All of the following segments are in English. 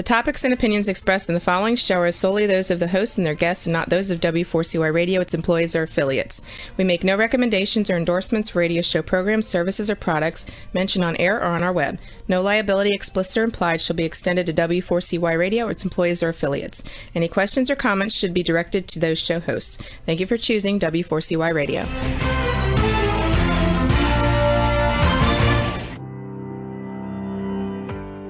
topics and opinions expressed in the following show are solely those of the host and their guests and not those of W4CY Radio, its employees, or affiliates. We make no recommendations or endorsements for radio show programs, services, or products mentioned on air or on our web. No liability, explicit or implied, shall be extended to W4CY Radio or its employees or affiliates. Any questions or comments should be directed to those show hosts. Thank you for choosing W4CY Radio.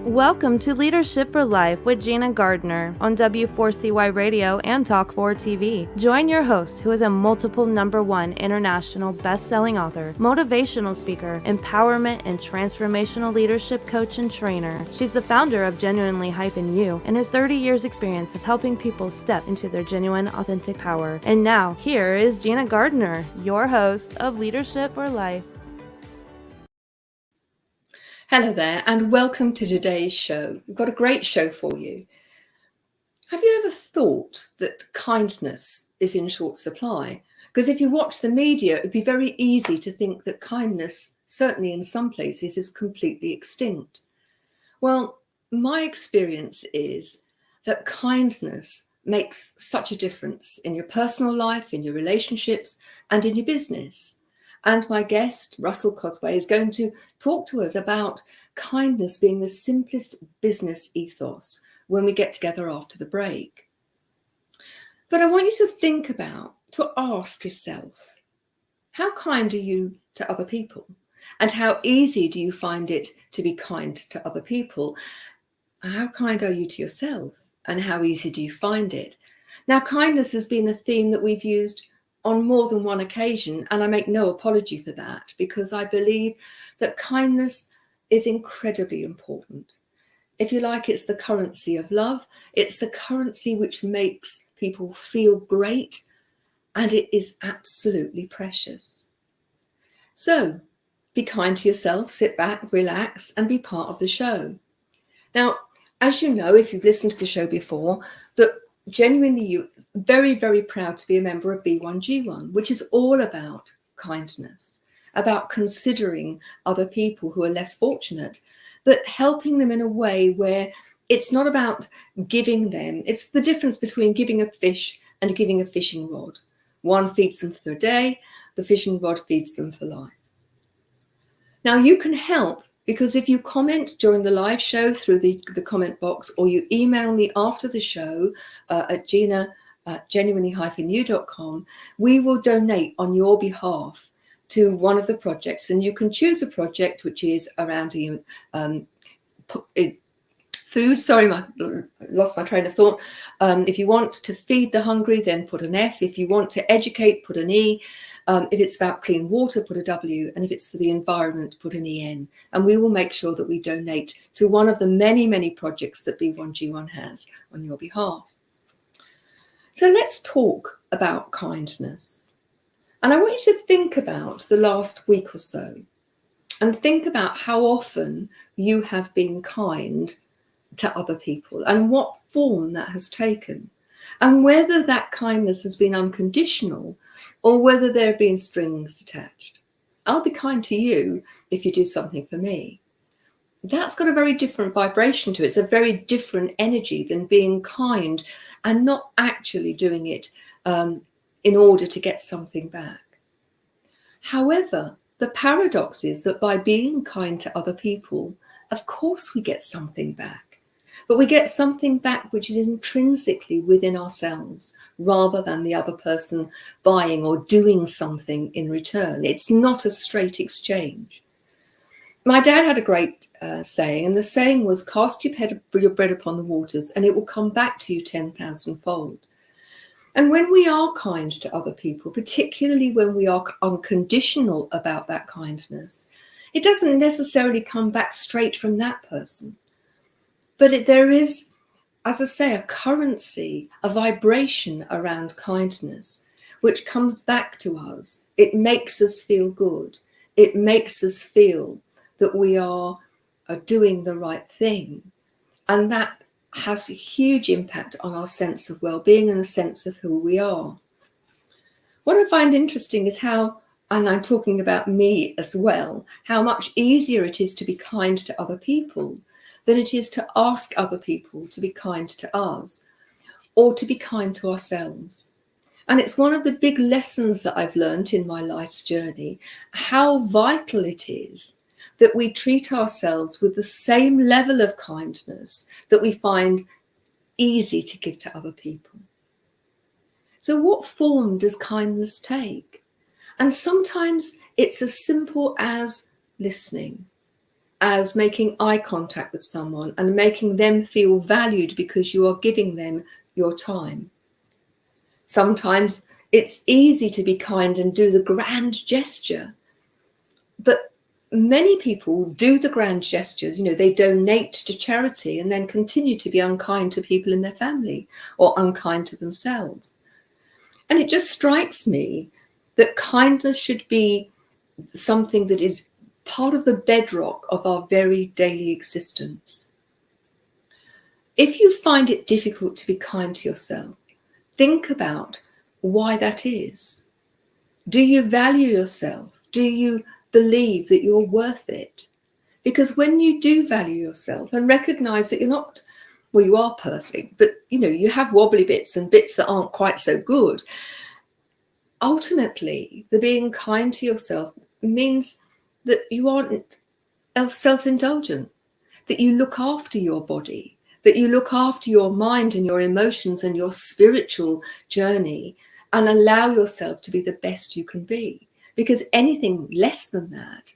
Welcome to Leadership for Life with Gina Gardner on W4CY Radio and Talk4 TV. Join your host, who is a multiple #1 international best-selling author, motivational speaker, empowerment and transformational leadership coach and trainer. She's the founder of Genuinely-You and has 30 years experience of helping people step into their genuine, authentic power. And now, here is Gina Gardner, your host of Leadership for Life. Hello there, and welcome to today's show. We've got a great show for you. Have you ever thought that kindness is in short supply? Because if you watch the media, it'd be very easy to think that kindness, certainly in some places, is completely extinct. Well, my experience is that kindness makes such a difference in your personal life, in your relationships, and in your business. And my guest, Russell Conway, is going to talk to us about kindness being the simplest business ethos when we get together after the break. But I want you to ask yourself, how kind are you to other people? And how easy do you find it to be kind to other people? How kind are you to yourself? And how easy do you find it? Now, kindness has been a theme that we've used on more than one occasion, and I make no apology for that, because I believe that kindness is incredibly important. If you like, it's the currency of love. It's the currency which makes people feel great, and it is absolutely precious. So be kind to yourself, sit back, relax, and be part of the show. Now, as you know, if you've listened to the show before, that Genuinely-You, very, very proud to be a member of B1G1, which is all about kindness, about considering other people who are less fortunate, but helping them in a way where it's not about giving them. It's the difference between giving a fish and giving a fishing rod. One feeds them for a day, the fishing rod feeds them for life. Now, you can help, because if you comment during the live show through the comment box, or you email me after the show at gina@genuinely-you.com, we will donate on your behalf to one of the projects. And you can choose a project which is around food. Sorry, I lost my train of thought. If you want to feed the hungry, then put an F. If you want to educate, put an E. If it's about clean water, put a W. And if it's for the environment, put an EN. And we will make sure that we donate to one of the many, many projects that B1G1 has on your behalf. So let's talk about kindness. And I want you to think about the last week or so, and think about how often you have been kind to other people and what form that has taken, and whether that kindness has been unconditional or whether there have been strings attached. I'll be kind to you if you do something for me. That's got a very different vibration to it. It's a very different energy than being kind and not actually doing it in order to get something back. However, the paradox is that by being kind to other people, of course we get something back. But we get something back which is intrinsically within ourselves, rather than the other person buying or doing something in return. It's not a straight exchange. My dad had a great saying, and the saying was, cast your bread upon the waters and it will come back to you 10,000-fold. And when we are kind to other people, particularly when we are unconditional about that kindness, it doesn't necessarily come back straight from that person. But there is, as I say, a currency, a vibration around kindness, which comes back to us. It makes us feel good. It makes us feel that we are doing the right thing. And that has a huge impact on our sense of well-being and the sense of who we are. What I find interesting is how, and I'm talking about me as well, how much easier it is to be kind to other people than it is to ask other people to be kind to us or to be kind to ourselves. And it's one of the big lessons that I've learned in my life's journey, how vital it is that we treat ourselves with the same level of kindness that we find easy to give to other people. So what form does kindness take? And sometimes it's as simple as listening, as making eye contact with someone and making them feel valued because you are giving them your time. Sometimes it's easy to be kind and do the grand gesture, but many people do the grand gestures. They donate to charity and then continue to be unkind to people in their family or unkind to themselves. And it just strikes me that kindness should be something that is part of the bedrock of our very daily existence. If you find it difficult to be kind to yourself, think about why that is. Do you value yourself? Do you believe that you're worth it? Because when you do value yourself and recognize that you're not, well, you are perfect, but you have wobbly bits and bits that aren't quite so good. Ultimately, the being kind to yourself means that you aren't self-indulgent, that you look after your body, that you look after your mind and your emotions and your spiritual journey and allow yourself to be the best you can be. Because anything less than that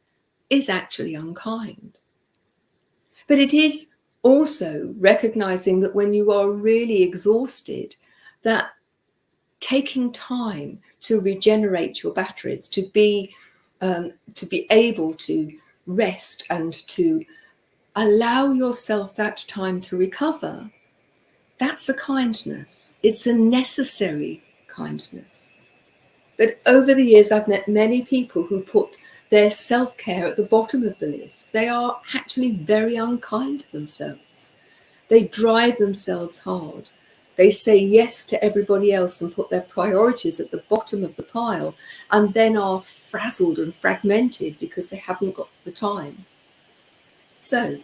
is actually unkind. But it is also recognizing that when you are really exhausted, that taking time to regenerate your batteries, to be able to rest and to allow yourself that time to recover, that's a kindness. It's a necessary kindness. But over the years, I've met many people who put their self-care at the bottom of the list. They are actually very unkind to themselves. They drive themselves hard. They say yes to everybody else and put their priorities at the bottom of the pile and then are frazzled and fragmented because they haven't got the time. So,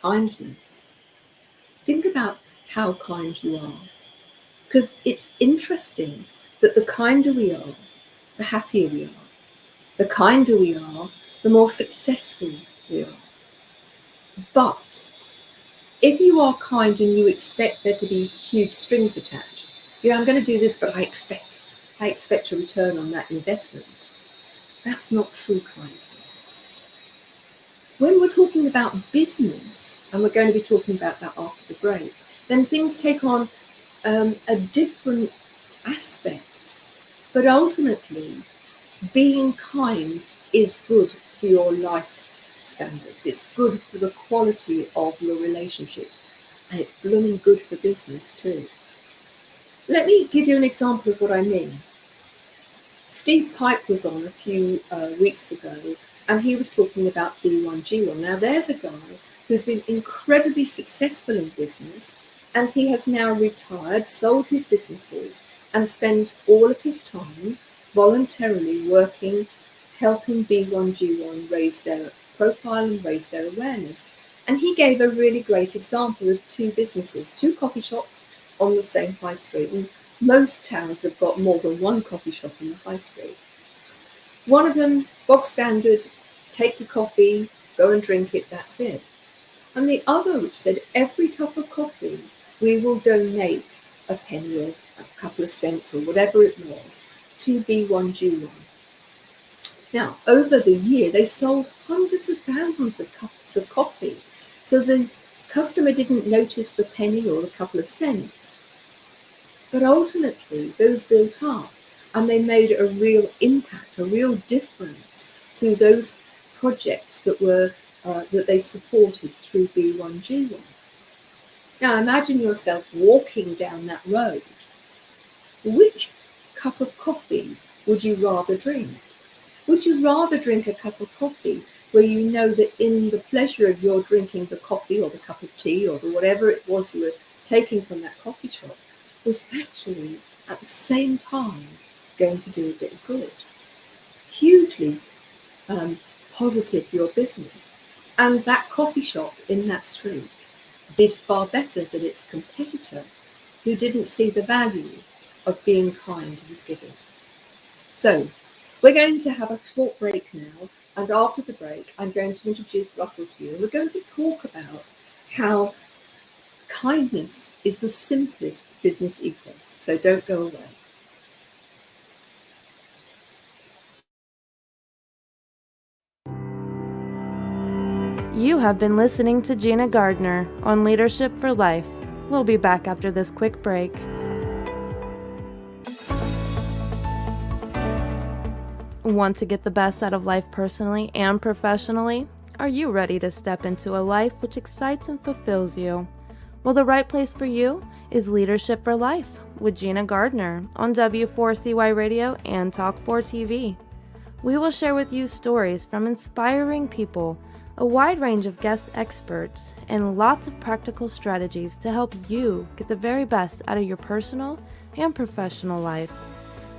kindness. Think about how kind you are, because it's interesting that the kinder we are, the happier we are. The kinder we are, the more successful we are. But if you are kind and you expect there to be huge strings attached, I'm going to do this, but I expect a return on that investment. That's not true kindness. When we're talking about business, and we're going to be talking about that after the break, then things take on a different aspect. But ultimately, being kind is good for your life standards. It's good for the quality of your relationships, and it's blooming good for business too. Let me give you an example of what I mean. Steve Pike was on a few weeks ago, and he was talking about B1G1. Now, there's a guy who's been incredibly successful in business, and he has now retired, sold his businesses, and spends all of his time voluntarily working, helping B1G1 raise their profile and raise their awareness. And he gave a really great example of two businesses, two coffee shops on the same high street. And most towns have got more than one coffee shop in the high street. One of them, bog standard, take the coffee, go and drink it, that's it. And the other which said, every cup of coffee, we will donate a penny or a couple of cents or whatever it was to B1G1. Now, over the year, they sold hundreds of thousands of cups of coffee. So the customer didn't notice the penny or a couple of cents. But ultimately, those built up and they made a real impact, a real difference to those projects that were that they supported through B1G1. Now, imagine yourself walking down that road. Which cup of coffee would you rather drink? Would you rather drink a cup of coffee where you know that in the pleasure of your drinking the coffee or the cup of tea or the whatever it was you were taking from that coffee shop was actually at the same time going to do a bit of good? Hugely positive for your business. And that coffee shop in that street did far better than its competitor, who didn't see the value of being kind and giving. So we're going to have a short break now. And after the break, I'm going to introduce Russell to you. And we're going to talk about how kindness is the simplest business ethos. So don't go away. You have been listening to Gina Gardner on Leadership for Life. We'll be back after this quick break. Want to get the best out of life personally and professionally? Are you ready to step into a life which excites and fulfills you? Well, the right place for you is Leadership for Life with Gina Gardner on W4CY Radio and Talk4 TV. We will share with you stories from inspiring people, a wide range of guest experts, and lots of practical strategies to help you get the very best out of your personal and professional life.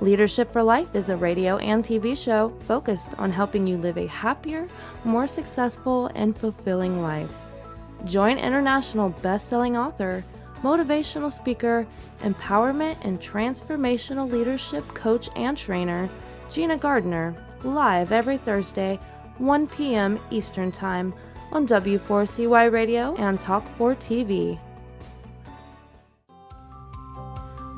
Leadership for Life is a radio and TV show focused on helping you live a happier, more successful, and fulfilling life. Join international best-selling author, motivational speaker, empowerment and transformational leadership coach and trainer, Gina Gardner, live every Thursday, 1 p.m. Eastern Time on W4CY Radio and Talk4 TV.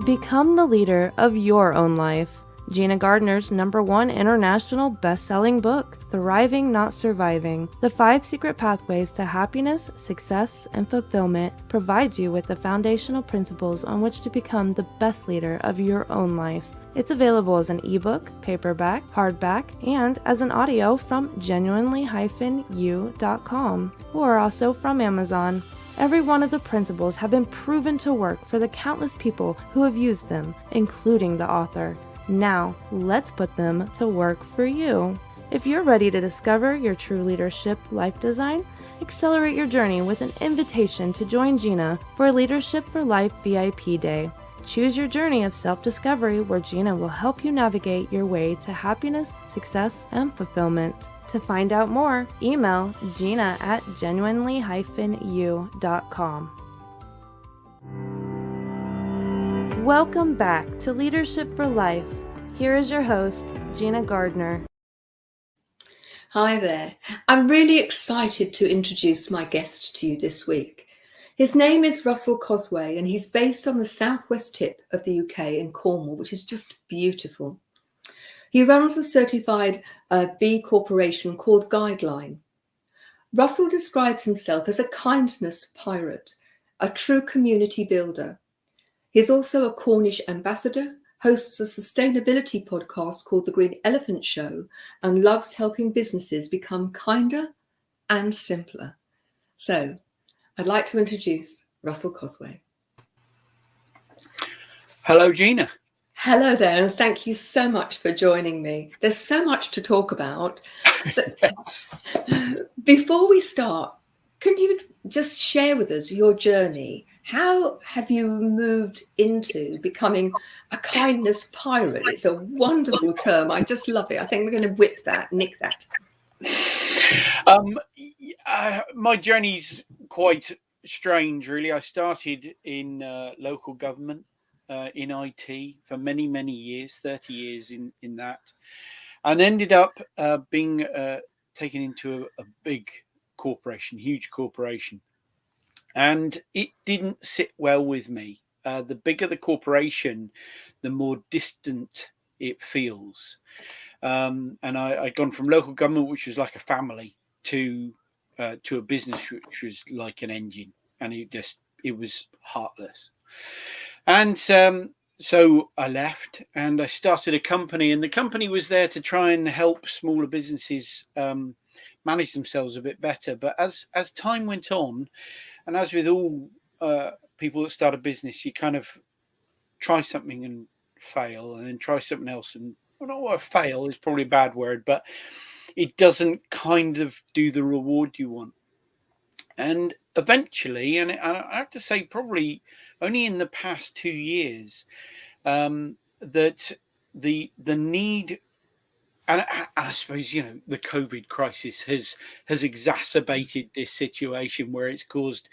Become the leader of your own life. Gina Gardner's #1 international best-selling book, Thriving Not Surviving, The 5 Secret Pathways to Happiness, Success, and Fulfillment, provides you with the foundational principles on which to become the best leader of your own life. It's available as an ebook, paperback, hardback, and as an audio from genuinely-u.com, or also from Amazon. Every one of the principles have been proven to work for the countless people who have used them, including the author. Now, let's put them to work for you. If you're ready to discover your true leadership life design, accelerate your journey with an invitation to join Gina for Leadership for Life VIP Day. Choose your journey of self-discovery where Gina will help you navigate your way to happiness, success, and fulfillment. To find out more, email Gina at genuinely-u.com. Welcome back to Leadership for Life. Here is your host, Gina Gardner. Hi there. I'm really excited to introduce my guest to you this week. His name is Russell Conway, and he's based on the southwest tip of the UK in Cornwall, which is just beautiful. He runs a certified B corporation called Guideline. Russell describes himself as a kindness pirate, a true community builder. He's also a Cornish ambassador, hosts a sustainability podcast called The Green Elephant Show, and loves helping businesses become kinder and simpler. So I'd like to introduce Russell Conway. Hello, Gina. Hello there, and thank you so much for joining me. There's so much to talk about. But Yes. before we start, can you just share with us your journey? How have you moved into becoming a kindness pirate? It's a wonderful term. I just love it. I think we're going to nick that. My journey's quite strange, really. I started in local government, in IT for many, many years, 30 years in that, and ended up being taken into a big corporation, huge corporation. And it didn't sit well with me. The bigger the corporation, the more distant it feels. And I'd gone from local government, which was like a family, to a business which was like an engine, and it was heartless. And so I left and I started a company, and the company was there to try and help smaller businesses manage themselves a bit better. But as time went on, and as with all people that start a business, you kind of try something and fail, and then try something else, and fail is probably a bad word, but it doesn't kind of do the reward you want. And eventually, and I have to say, probably only in the past 2 years, that the need and I suppose, the COVID crisis has exacerbated this situation where it's caused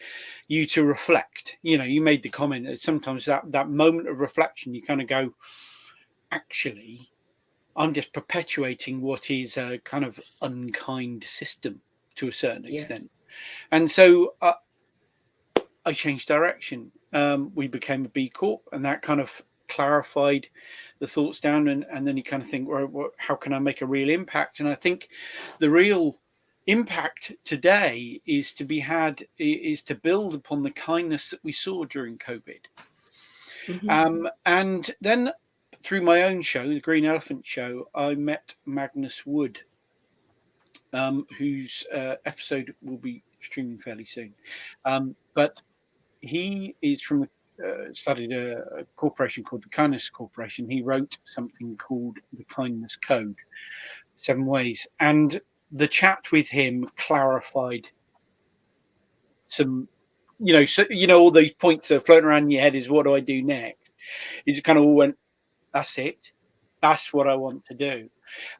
you to reflect. You made the comment that sometimes that moment of reflection, you kind of go, actually, I'm just perpetuating what is a kind of unkind system to a certain extent. And so I changed direction. We became a B Corp, and that kind of clarified the thoughts down. And then you kind of think, well, how can I make a real impact? And I think the real impact today is to build upon the kindness that we saw during COVID. And then through my own show, the Green Elephant Show, I met Magnus Wood, whose episode will be streaming fairly soon. But he is from studied a corporation called the Kindness Corporation. He wrote something called the Kindness Code, 7 ways. And the chat with him clarified some, all those points that are floating around in your head is, what do I do next? It just kind of all went, that's it. That's what I want to do.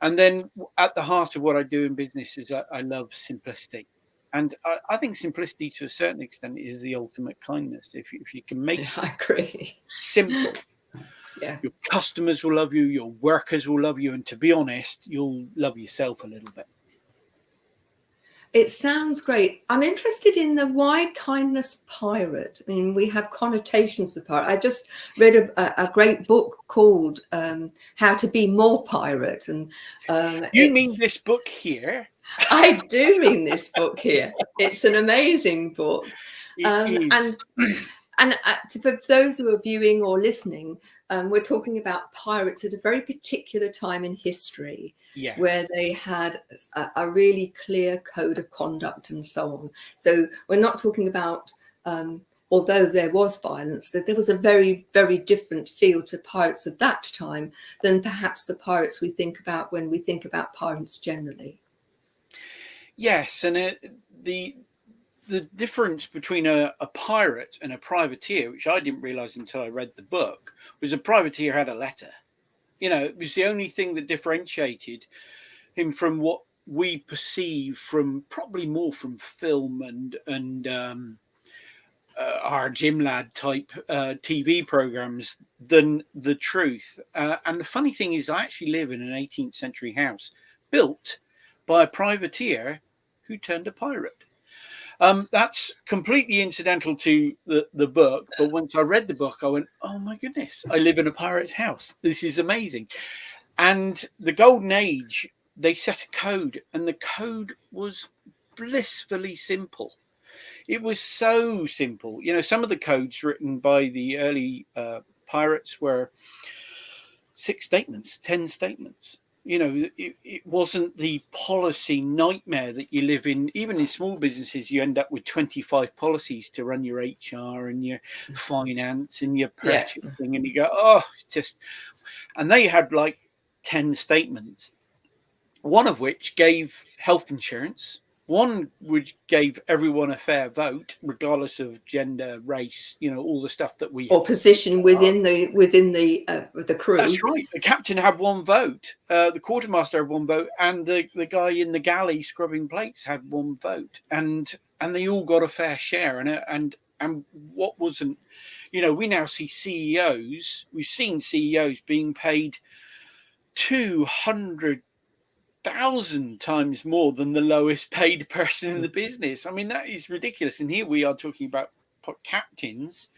And then at the heart of what I do in business is I love simplicity. And I think simplicity, to a certain extent, is the ultimate kindness. If you can make I agree. Simple, your customers will love you, your workers will love you, and to be honest, you'll love yourself a little bit. It sounds great. I'm interested in the why kindness pirate. I mean, we have connotations of pirate. I just read a great book called How to Be More Pirate. And you mean this book here? I do mean this book here. It's an amazing book. And for those who are viewing or listening, we're talking about pirates at a very particular time in history, where they had a really clear code of conduct and so on. So we're not talking about, although there was violence, that there was a very, very different feel to pirates of that time than perhaps the pirates we think about when we think about pirates generally. Yes, and the difference between a pirate and a privateer, which I didn't realize until I read the book, was a privateer had a letter. It was the only thing that differentiated him from what we perceive from, probably more from film and our gym lad type TV programs than the truth. And the funny thing is, I actually live in an 18th century house built by a privateer who turned a pirate. That's completely incidental to the book, but once I read the book, I went, oh my goodness, I live in a pirate's house. This is amazing. And the Golden Age, they set a code, and the code was blissfully simple. It was so simple. Some of the codes written by the early pirates were 6 statements, 10 statements. It wasn't the policy nightmare that you live in. Even in small businesses, you end up with 25 policies to run your HR and your finance and your purchasing, and you go, and they had like 10 statements, one of which gave health insurance. One which gave everyone a fair vote, regardless of gender, race, all the stuff that we or position within the crew. That's right. The captain had 1 vote, the quartermaster had 1 vote, and the guy in the galley scrubbing plates had 1 vote, and they all got a fair share. And what wasn't, we now see CEOs. We've seen CEOs being paid 200,000 times more than the lowest paid person in the business. I mean, that is ridiculous. And here we are talking about captains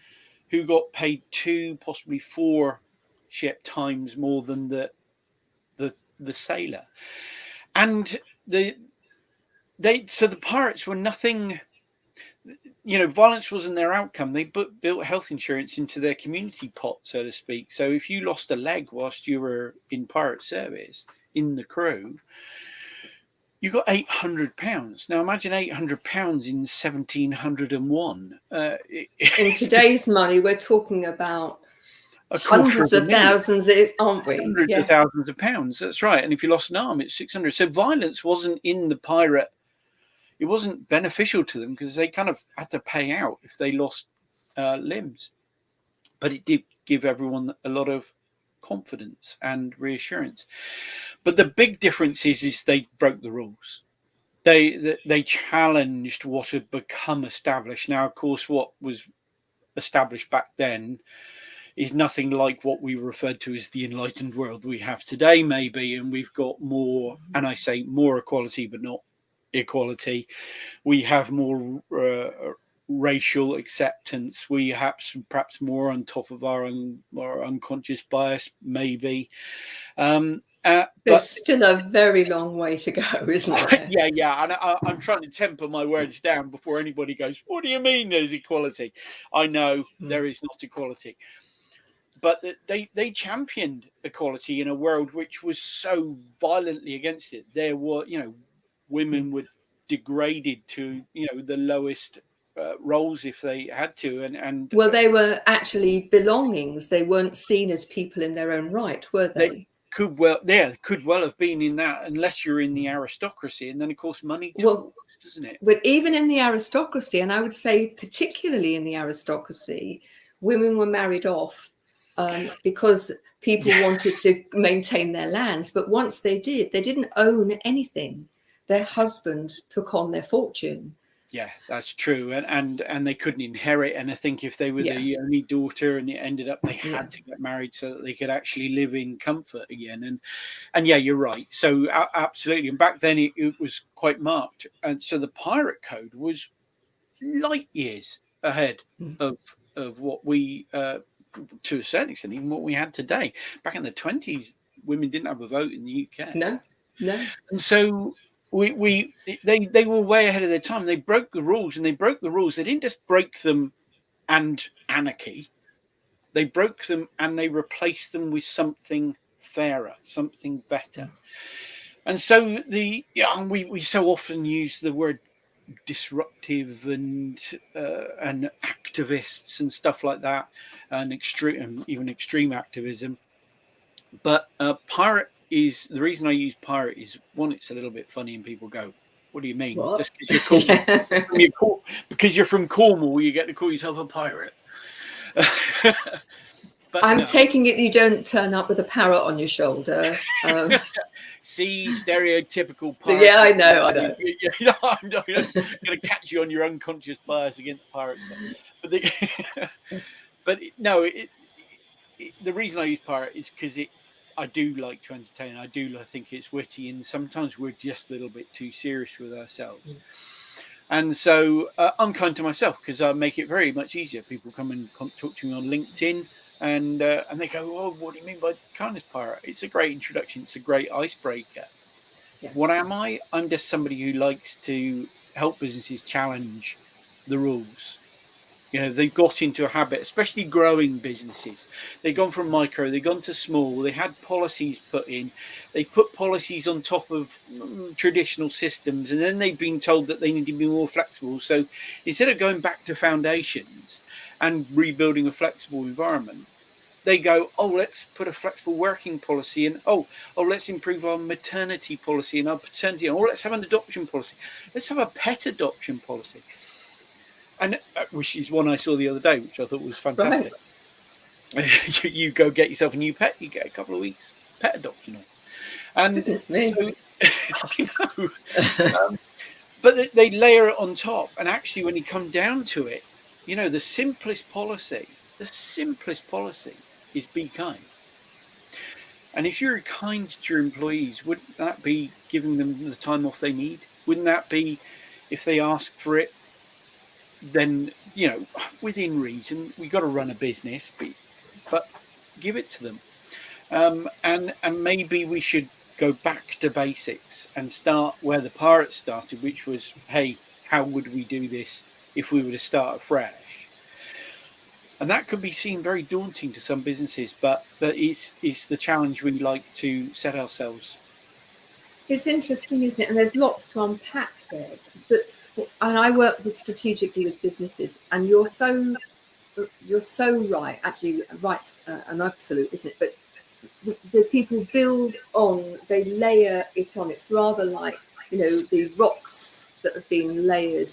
who got paid 2, possibly 4 times more than the sailor. And the pirates were nothing. Violence wasn't their outcome. They built health insurance into their community pot, so to speak. So if you lost a leg whilst you were in pirate service, in the crew, you got £800. Now imagine £800 in 1701. In today's money, we're talking about hundreds of thousands, aren't we? Hundreds of thousands of pounds. That's right. And if you lost an arm, it's 600. So violence wasn't in the pirate. It wasn't beneficial to them because they kind of had to pay out if they lost limbs. But it did give everyone a lot of confidence and reassurance. But the big difference is they broke the rules. They challenged what had become established. Now, of course, what was established back then is nothing like what we referred to as the enlightened world we have today, maybe, and we've got more, and I say more equality, but not equality. We have more racial acceptance. We have perhaps more on top of our unconscious bias, maybe. There's still a very long way to go, isn't there? Yeah. And I'm trying to temper my words down before anybody goes, what do you mean there's equality? I know there is not equality. But they championed equality in a world which was so violently against it. There were, women were degraded to, the lowest roles if they had to. And well, they were actually belongings. They weren't seen as people in their own right, were they? Could well have been in that, unless you're in the aristocracy, and then of course money talks, doesn't it? But even in the aristocracy, and I would say particularly in the aristocracy, women were married off because people wanted to maintain their lands. But once they did, they didn't own anything. Their husband took on their fortune. Yeah, that's true. And they couldn't inherit anything if they were the only daughter, and it ended up they had to get married so that they could actually live in comfort again. And yeah, you're right. So absolutely. And back then it was quite marked. And so the pirate code was light years ahead of what we, to a certain extent, even what we had today. Back in the 20s, women didn't have a vote in the UK. No. And so they were way ahead of their time. They broke the rules, and they broke the rules. They didn't just break them and anarchy. They broke them and they replaced them with something fairer, something better. And so we so often use the word disruptive and activists and stuff like that, and even extreme activism. But pirate is the reason I use pirate is, one, it's a little bit funny and people go, what do you mean? What? Just because because you're from Cornwall, you get to call yourself a pirate. But I'm taking it you don't turn up with a parrot on your shoulder. See, stereotypical pirate. Yeah, I know. I'm not going to catch you on your unconscious bias against pirates. But no, the reason I use pirate is because I do like to entertain. I think it's witty, and sometimes we're just a little bit too serious with ourselves. And so I'm kind to myself because I make it very much easier. People come and talk to me on LinkedIn, and they go, "Oh, what do you mean by kindness pirate?" It's a great introduction. It's a great icebreaker. Yeah. What am I? I'm just somebody who likes to help businesses challenge the rules. They've got into a habit, especially growing businesses. They've gone from micro, they've gone to small. They had policies put in. They put policies on top of traditional systems, and then they've been told that they need to be more flexible. So instead of going back to foundations and rebuilding a flexible environment, they go, oh, let's put a flexible working policy in. Oh, let's improve our maternity policy and our paternity. Oh, let's have an adoption policy. Let's have a pet adoption policy. And which is one I saw the other day, which I thought was fantastic. Right. You go get yourself a new pet, you get a couple of weeks pet adoption on. And goodness me. So, I know. But they layer it on top. And actually, when you come down to it, the simplest policy is be kind. And if you're kind to your employees, wouldn't that be giving them the time off they need? Wouldn't that be, if they ask for it, then, within reason, we've got to run a business, but give it to them. And maybe we should go back to basics and start where the pirates started, which was, hey, how would we do this if we were to start afresh? And that could be seen very daunting to some businesses, but that is the challenge we like to set ourselves. It's interesting, isn't it? And there's lots to unpack there. And I work strategically with businesses, and you're so right. Actually, right's an absolute, isn't it? But the people build on, they layer it on. It's rather like the rocks that have been layered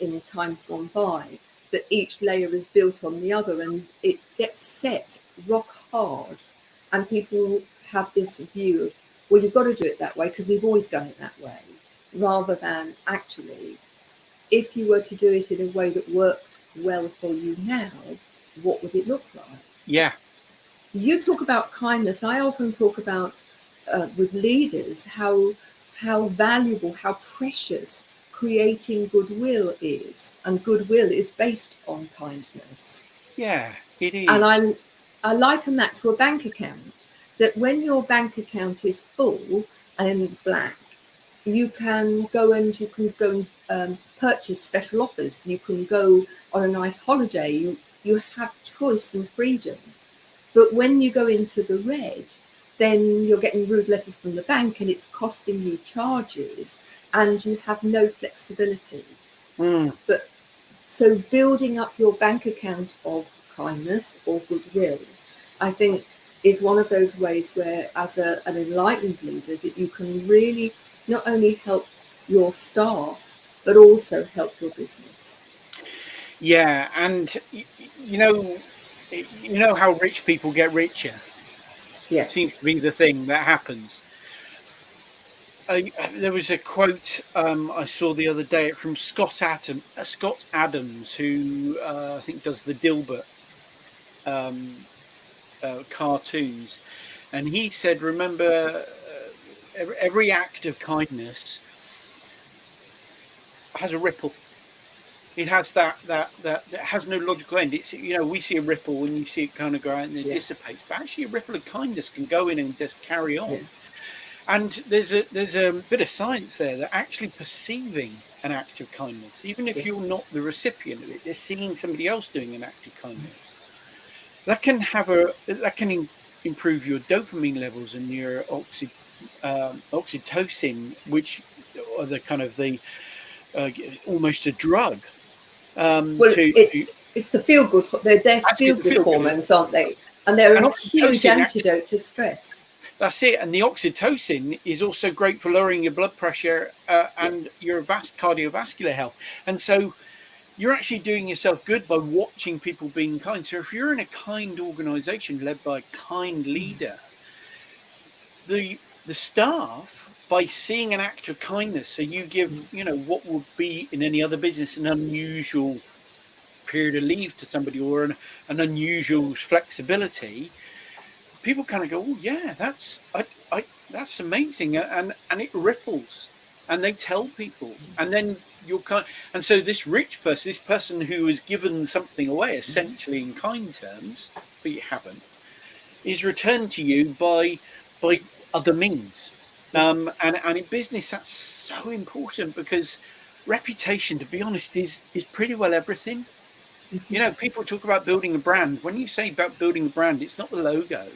in times gone by. That each layer is built on the other, and it gets set rock hard. And people have this view of, well, you've got to do it that way because we've always done it that way, rather than actually, if you were to do it in a way that worked well for you now, what would it look like? Yeah. You talk about kindness. I often talk about with leaders how valuable, how precious creating goodwill is, and goodwill is based on kindness. Yeah, it is. And I liken that to a bank account, that when your bank account is full and in black, you can go and purchase special offers. You can go on a nice holiday. You have choice and freedom. But when you go into the red, then you're getting rude letters from the bank and it's costing you charges and you have no flexibility. But so building up your bank account of kindness or goodwill, I think, is one of those ways where, as an enlightened leader, that you can really not only help your staff, but also help your business. Yeah, and you know how rich people get richer. Yeah, Seems to be the thing that happens. There was a quote I saw the other day from Scott Adams, who I think does the Dilbert cartoons, and he said, "Remember, every act of kindness has a ripple. It has that has no logical end. It's, we see a ripple and you see it kind of go out and it dissipates, but actually a ripple of kindness can go in and just carry on." Yeah. And there's a bit of science there that actually perceiving an act of kindness, even if you're not the recipient of it, they're seeing somebody else doing an act of kindness. That can improve your dopamine levels and your oxytocin, which are the kind of the almost a drug. It's the feel good. They're feel good hormones, aren't they? And they're a huge antidote to stress. That's it. And the oxytocin is also great for lowering your blood pressure and your cardiovascular health. And so you're actually doing yourself good by watching people being kind. So if you're in a kind organization led by a kind leader, the staff, by seeing an act of kindness, so you give, what would be in any other business an unusual period of leave to somebody or an unusual flexibility, people kind of go, "Oh yeah, that's amazing," and it ripples, and they tell people, and then and so this rich person, this person who has given something away essentially in kind terms, but you haven't, is returned to you by other means. And in business, that's so important, because reputation, to be honest, is pretty well everything. People talk about building a brand. When you say about building a brand, it's not the logo.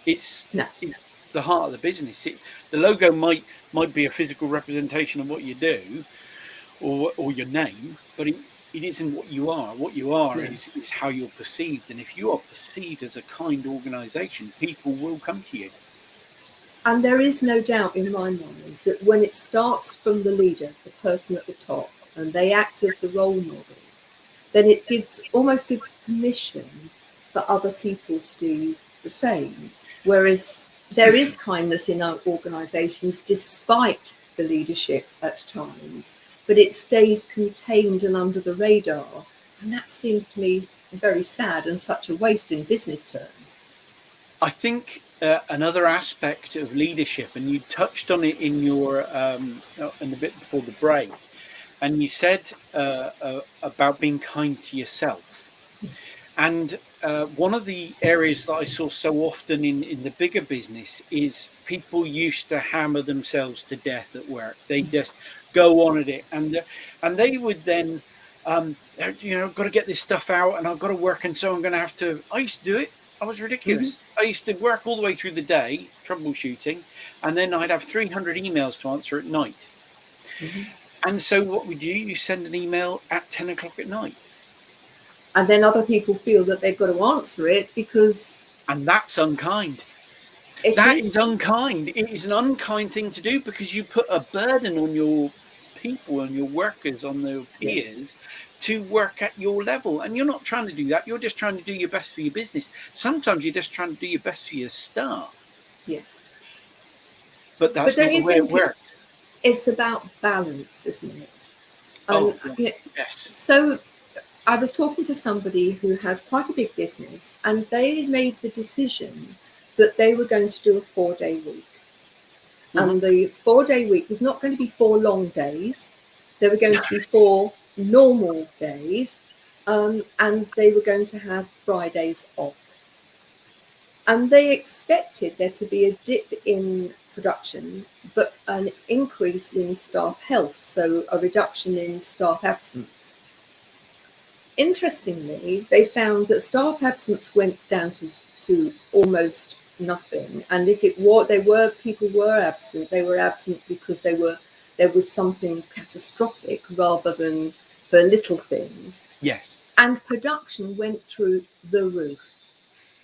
It's the heart of the business. The logo might be a physical representation of what you do or your name, but it isn't what you are. What you are is how you're perceived. And if you are perceived as a kind organization, people will come to you. And there is no doubt in my mind that when it starts from the leader, the person at the top, and they act as the role model, then it almost gives permission for other people to do the same. Whereas there is kindness in our organisations despite the leadership at times, but it stays contained and under the radar. And that seems to me very sad and such a waste in business terms. I think another aspect of leadership, and you touched on it in your in a bit before the break, and you said about being kind to yourself. And one of the areas that I saw so often in the bigger business is people used to hammer themselves to death at work. They just go on at it, and they would then, got to get this stuff out, and I've got to work, and so I'm going to have to. I used to do it. I was ridiculous. I used to work all the way through the day, troubleshooting, and then I'd have 300 emails to answer at night. And so what we do, you send an email at 10 o'clock at night. And then other people feel that they've got to answer it because... And that's unkind. That is unkind. It is an unkind thing to do, because you put a burden on your people and your workers, on their peers, to work at your level. And you're not trying to do that. You're just trying to do your best for your business. Sometimes you're just trying to do your best for your staff. Yes. But that's don't not the you way it think works. it's about balance, isn't it? Yes. So I was talking to somebody who has quite a big business, and they made the decision that they were going to do a 4-day week. And the 4-day week was not going to be 4 long days. There were going to be 4 normal days, and they were going to have Fridays off. And they expected there to be a dip in production, but an increase in staff health, so a reduction in staff absence. Interestingly, they found that staff absence went down to almost nothing, and if people were absent, they were absent because there was something catastrophic rather than for little things. Yes. And production went through the roof,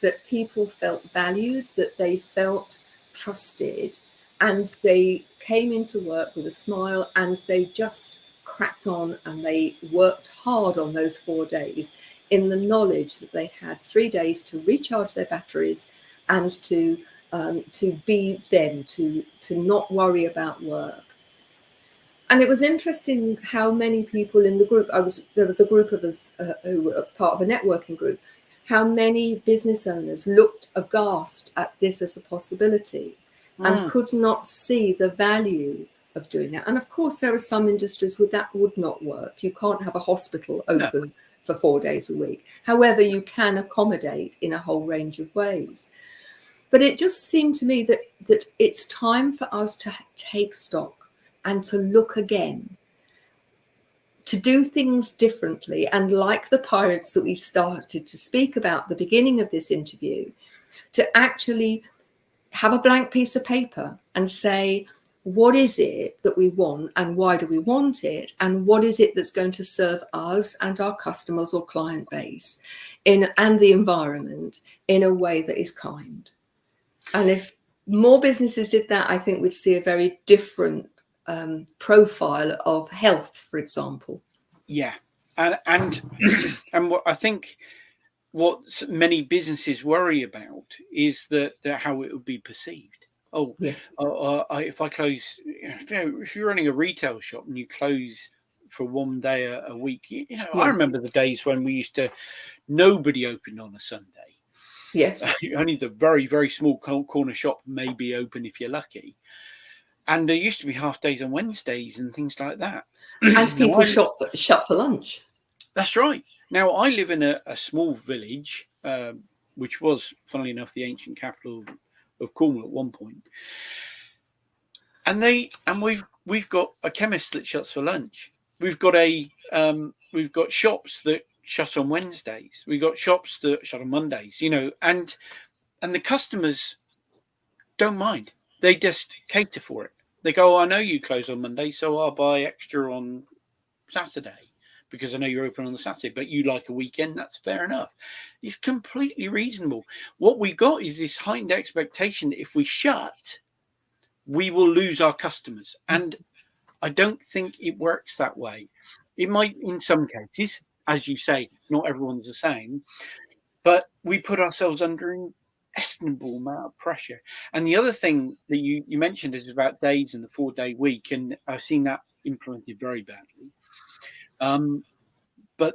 that people felt valued, that they felt trusted, and they came into work with a smile, and they just cracked on, and they worked hard on those 4 days in the knowledge that they had 3 days to recharge their batteries and to be them, to not worry about work. And it was interesting how many people in the group, there was a group of us who were part of a networking group, how many business owners looked aghast at this as a possibility and could not see the value of doing that. And of course, there are some industries where that would not work. You can't have a hospital open for 4 days a week. However, you can accommodate in a whole range of ways. But it just seemed to me that it's time for us to take stock and to look again, to do things differently. And like the pirates that we started to speak about at the beginning of this interview, to actually have a blank piece of paper and say, what is it that we want and why do we want it? And what is it that's going to serve us and our customers or client base and the environment in a way that is kind? And if more businesses did that, I think we'd see a very different profile of health, for example. Yeah. And what I think what many businesses worry about is that how it would be perceived. If I close, if you're running a retail shop and you close for 1 day a week, I remember the days when nobody opened on a Sunday. Yes. Only the very, very small corner shop may be open if you're lucky. And there used to be half days on Wednesdays and things like that. And people shop for lunch. That's right. Now, I live in a small village, which was, funnily enough, the ancient capital of Cornwall at one point. And we've got a chemist that shuts for lunch. We've got shops that shut on Wednesdays. We've got shops that shut on Mondays, and the customers don't mind. They just cater for it. They go, I know you close on Monday, so I'll buy extra on Saturday because I know you're open on the Saturday, but you like a weekend, that's fair enough. It's completely reasonable. What we got is this heightened expectation that if we shut, we will lose our customers. And I don't think it works that way. It might in some cases, as you say, not everyone's the same, but we put ourselves under an estimable amount of pressure. And the other thing that you mentioned is about days and the 4-day week, and I've seen that implemented very badly. But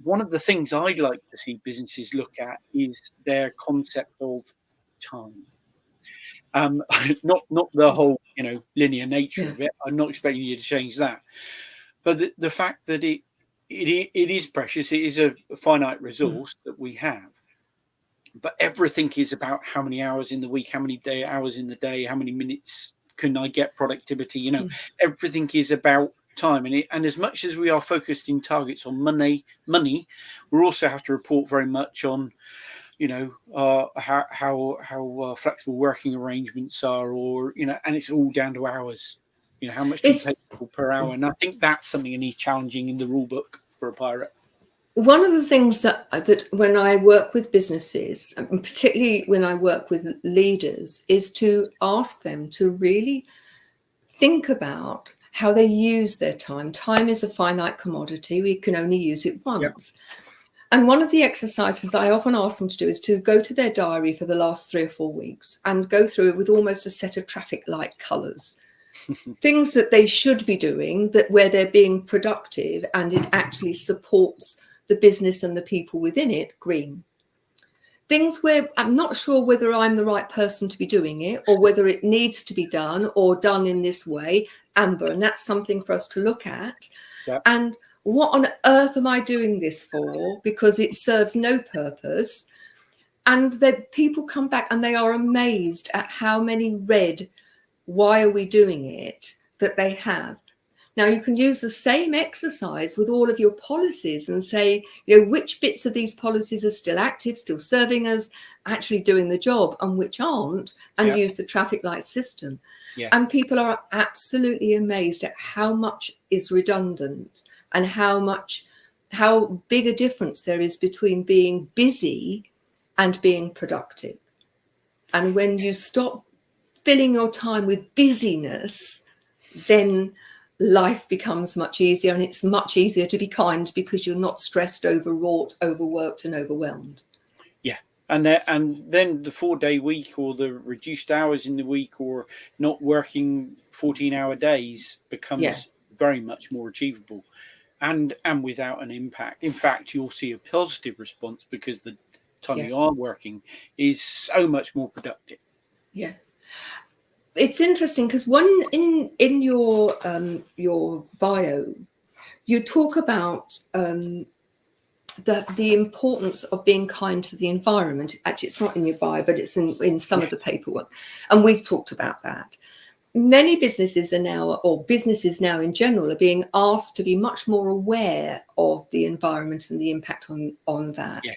one of the things I'd like to see businesses look at is their concept of time. Not the whole linear nature of it. I'm not expecting you to change that, but the fact that it is precious. It is a finite resource that we have. But everything is about how many hours in the week, how many hours in the day, how many minutes can I get productivity? Everything is about time. And as much as we are focused in targets on money, we also have to report very much on, how flexible working arrangements are, or, and it's all down to hours. How much do you pay people per hour? And I think that's something that is challenging in the rule book for a pirate. One of the things that when I work with businesses, and particularly when I work with leaders, is to ask them to really think about how they use their time. Time is a finite commodity. We can only use it once. And one of the exercises that I often ask them to do is to go to their diary for the last 3 or 4 weeks and go through it with almost a set of traffic light colours. Things that they should be doing, that where they're being productive and it actually supports the business and the people within it, green. Things where I'm not sure whether I'm the right person to be doing it or whether it needs to be done or done in this way, amber. And that's something for us to look at. Yep. And what on earth am I doing this for? Because it serves no purpose. And that people come back and they are amazed at how many red, why are we doing it, that they have. Now, you can use the same exercise with all of your policies and say, which bits of these policies are still active, still serving us, actually doing the job, and which aren't, and use the traffic light system. Yeah. And people are absolutely amazed at how much is redundant and how big a difference there is between being busy and being productive. And when you stop filling your time with busyness, then life becomes much easier, and it's much easier to be kind because you're not stressed, overwrought, overworked and overwhelmed. Yeah. And then the 4-day week or the reduced hours in the week or not working 14-hour days becomes very much more achievable and without an impact. In fact, you'll see a positive response because the time you are working is so much more productive. Yeah. It's interesting because in your bio, you talk about the importance of being kind to the environment. Actually, it's not in your bio, but it's in some of the paperwork, and we've talked about that. Many businesses are now, or businesses now in general, are being asked to be much more aware of the environment and the impact on that. Yeah.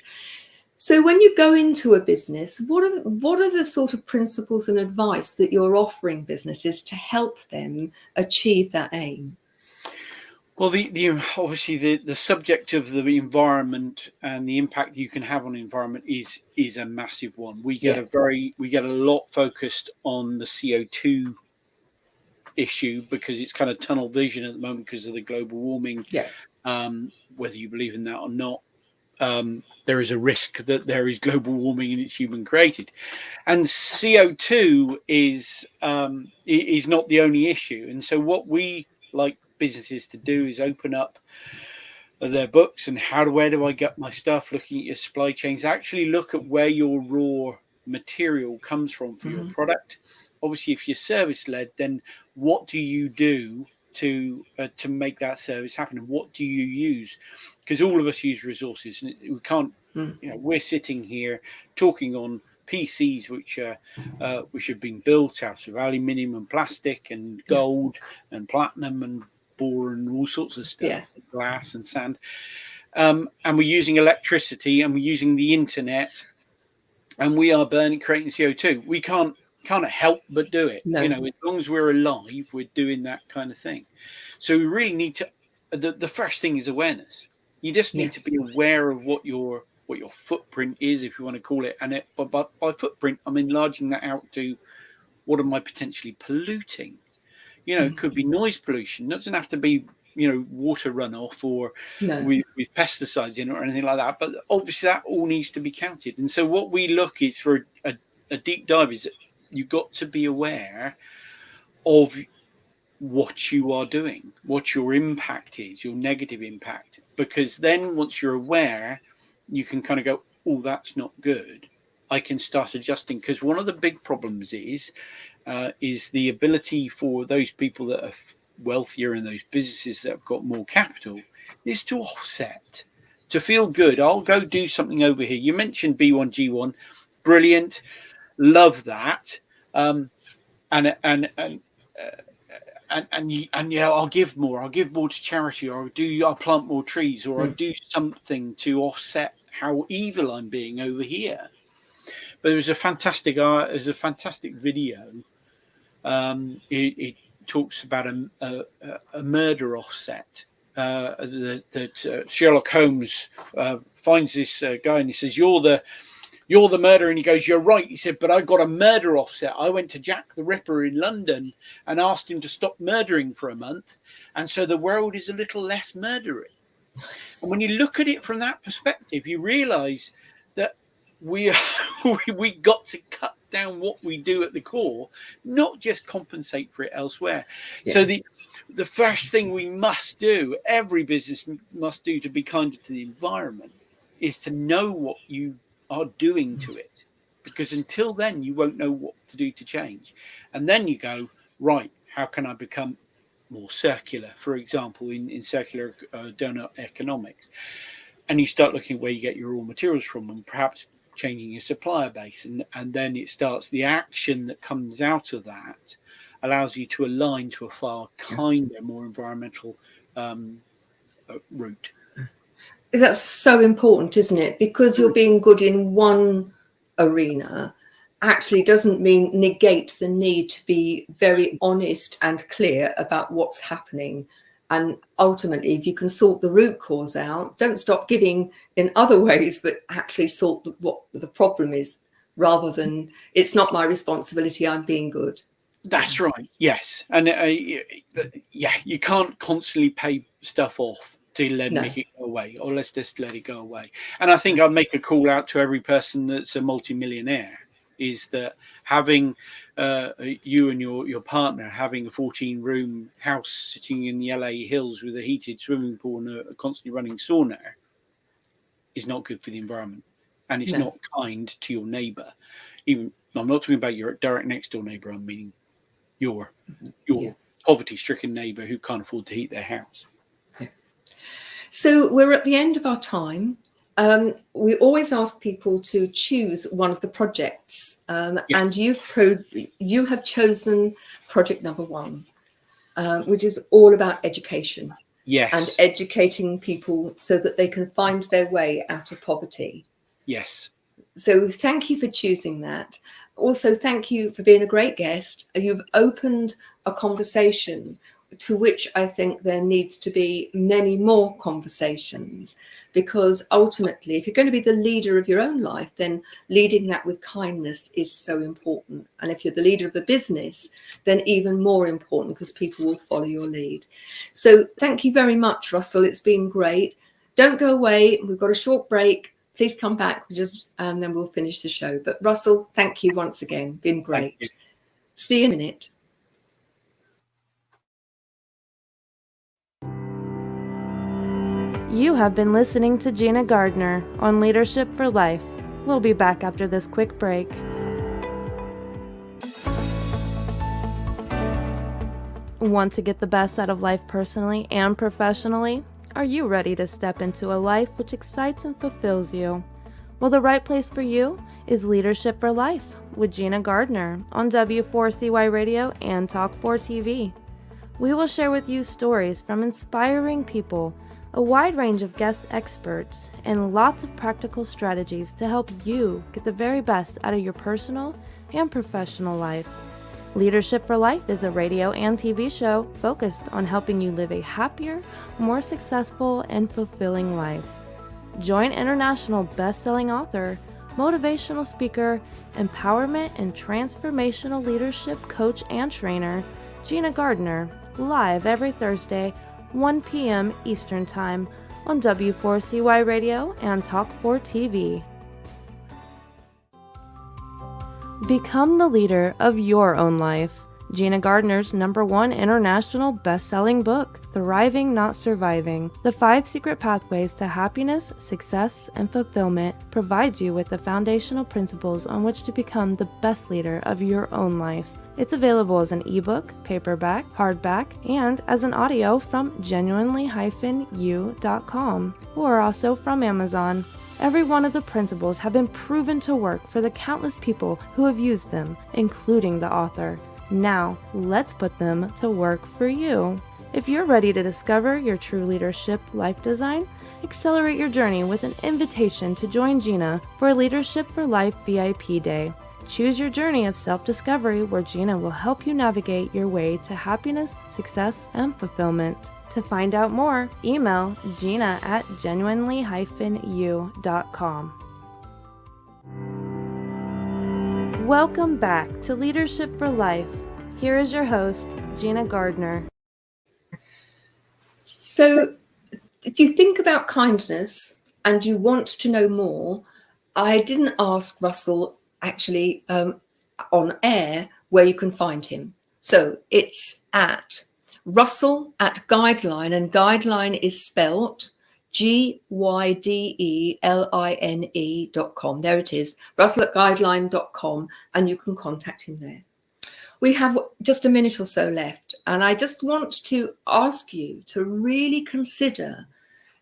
So when you go into a business, what are the sort of principles and advice that you're offering businesses to help them achieve that aim? Well, obviously the subject of the environment and the impact you can have on the environment is a massive one. We get a lot focused on the CO2 issue because it's kind of tunnel vision at the moment because of the global warming. Yeah. Whether you believe in that or not. There is a risk that there is global warming and it's human created, and CO2 is not the only issue. And so what we like businesses to do is open up their books and where do I get my stuff, looking at your supply chains, actually look at where your raw material comes from for your product. Obviously, if you're service led, then what do you do to make that service happen, and what do you use? Because all of us use resources, and we can't. We're sitting here talking on PCs which have been built out of aluminium and plastic and gold and platinum and bore and all sorts of stuff, glass and sand, and we're using electricity and we're using the internet, and we are creating CO2. We can't help but do it. No. As long as we're alive, we're doing that kind of thing. So we really need to. The first thing is awareness. You just need to be aware of what your footprint is, if you want to call it. And by footprint, I'm enlarging that out to what am I potentially polluting? It could be noise pollution. It doesn't have to be water runoff or with pesticides in it or anything like that. But obviously that all needs to be counted. And so what we look is for a deep dive is you've got to be aware of what you are doing, what your impact is, your negative impact, because then once you're aware, you can kind of go, oh, that's not good. I can start adjusting, because one of the big problems is the ability for those people that are wealthier and those businesses that have got more capital is to offset, to feel good. I'll go do something over here. You mentioned B1G1, brilliant, love that, and I'll give more. I'll give more to charity, or I'll plant more trees, or I'll do something to offset how evil I'm being over here. But there was a fantastic video. It talks about a murder offset that Sherlock Holmes finds this guy, and he says, "You're the you're the murderer. And he goes, you're right. He said, but I got a murder offset. I went to Jack the Ripper in London and asked him to stop murdering for a month. And so the world is a little less murdery. And when you look at it from that perspective, you realize that we got to cut down what we do at the core, not just compensate for it elsewhere. Yeah. So the first thing we must do, every business must do to be kinder to the environment, is to know what you are doing to it. Because until then, you won't know what to do to change. And then you go, right, how can I become more circular, for example, in circular donut economics? And you start looking at where you get your raw materials from, and perhaps changing your supplier base. And then it starts, the action that comes out of that allows you to align to a far kinder, more environmental route. That's so important, isn't it? Because you're being good in one arena actually doesn't negate the need to be very honest and clear about what's happening. And ultimately, if you can sort the root cause out, don't stop giving in other ways, but actually sort what the problem is, rather than it's not my responsibility, I'm being good. That's right. Yes. And you can't constantly pay stuff off to make it go away, or let's just let it go away. And I think I'll make a call out to every person that's a multimillionaire, is that having you and your partner having a 14-room house sitting in the LA hills with a heated swimming pool and a constantly running sauna is not good for the environment, and it's not kind to your neighbor. Even I'm not talking about your direct next door neighbor, I'm meaning your poverty-stricken neighbor who can't afford to heat their house. So we're at the end of our time. We always ask people to choose one of the projects, and you have chosen project number 1, which is all about education. Yes. And educating people so that they can find their way out of poverty. Yes. So thank you for choosing that. Also, thank you for being a great guest. You've opened a conversation to which I think there needs to be many more conversations, because ultimately, if you're going to be the leader of your own life, then leading that with kindness is so important. And if you're the leader of the business, then even more important, because people will follow your lead. So thank you very much, Russell. It's been great. Don't go away. We've got a short break. Please come back, and then we'll finish the show. But Russell, thank you once again. Been great. See you in a minute. You have been listening to Gina Gardner on Leadership for Life. We'll be back after this quick break. Want to get the best out of life personally and professionally? Are you ready to step into a life which excites and fulfills you? Well, the right place for you is Leadership for Life with Gina Gardner on W4CY Radio and Talk4 TV. We will share with you stories from inspiring people, a wide range of guest experts, and lots of practical strategies to help you get the very best out of your personal and professional life. Leadership for Life is a radio and TV show focused on helping you live a happier, more successful, and fulfilling life. Join international best-selling author, motivational speaker, empowerment and transformational leadership coach and trainer, Gina Gardner, live every Thursday, 1 p.m. Eastern Time on W4CY Radio and Talk4 TV. Become the leader of your own life. Gina Gardner's #1 international best-selling book, Thriving Not Surviving, The 5 Secret Pathways to Happiness, Success, and Fulfillment, provides you with the foundational principles on which to become the best leader of your own life. It's available as an ebook, paperback, hardback, and as an audio from genuinely-u.com, or also from Amazon. Every one of the principles have been proven to work for the countless people who have used them, including the author. Now, let's put them to work for you. If you're ready to discover your true leadership life design, accelerate your journey with an invitation to join Gina for Leadership for Life VIP Day. Choose your journey of self-discovery where Gina will help you navigate your way to happiness, success, and fulfillment. To find out more, email Gina at genuinely-u.com. Welcome back to Leadership for Life. Here is your host, Gina Gardner. So if you think about kindness and you want to know more, I didn't ask Russell actually on air where you can find him. So it's at Russell at Guideline, and Guideline is spelt GYDELINE.com. There it is, Russell at Guideline.com, and you can contact him there. We have just a minute or so left, and I just want to ask you to really consider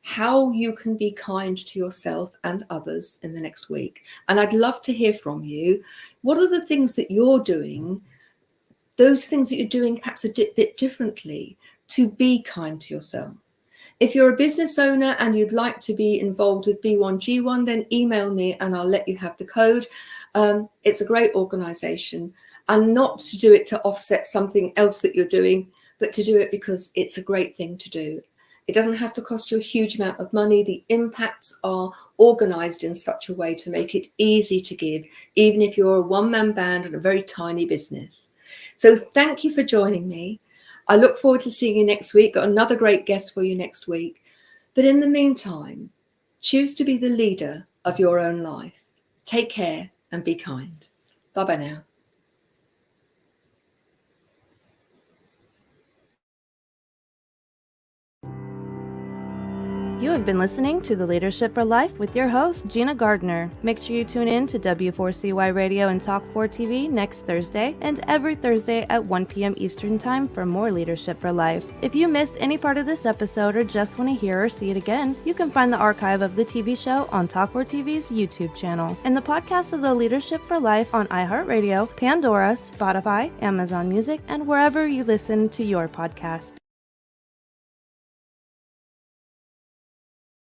how you can be kind to yourself and others in the next week. And I'd love to hear from you. What are the things that you're doing, those things that you're doing perhaps a bit differently, to be kind to yourself? If you're a business owner and you'd like to be involved with B1G1, then email me and I'll let you have the code. It's a great organization, and not to do it to offset something else that you're doing, but to do it because it's a great thing to do. It doesn't have to cost you a huge amount of money. The impacts are organized in such a way to make it easy to give, even if you're a one-man band and a very tiny business. So thank you for joining me. I look forward to seeing you next week. Got another great guest for you next week. But in the meantime, choose to be the leader of your own life. Take care and be kind. Bye-bye now. You have been listening to The Leadership for Life with your host, Gina Gardner. Make sure you tune in to W4CY Radio and Talk 4 TV next Thursday and every Thursday at 1 p.m. Eastern Time for more Leadership for Life. If you missed any part of this episode or just want to hear or see it again, you can find the archive of the TV show on Talk 4 TV's YouTube channel and the podcast of The Leadership for Life on iHeartRadio, Pandora, Spotify, Amazon Music, and wherever you listen to your podcast.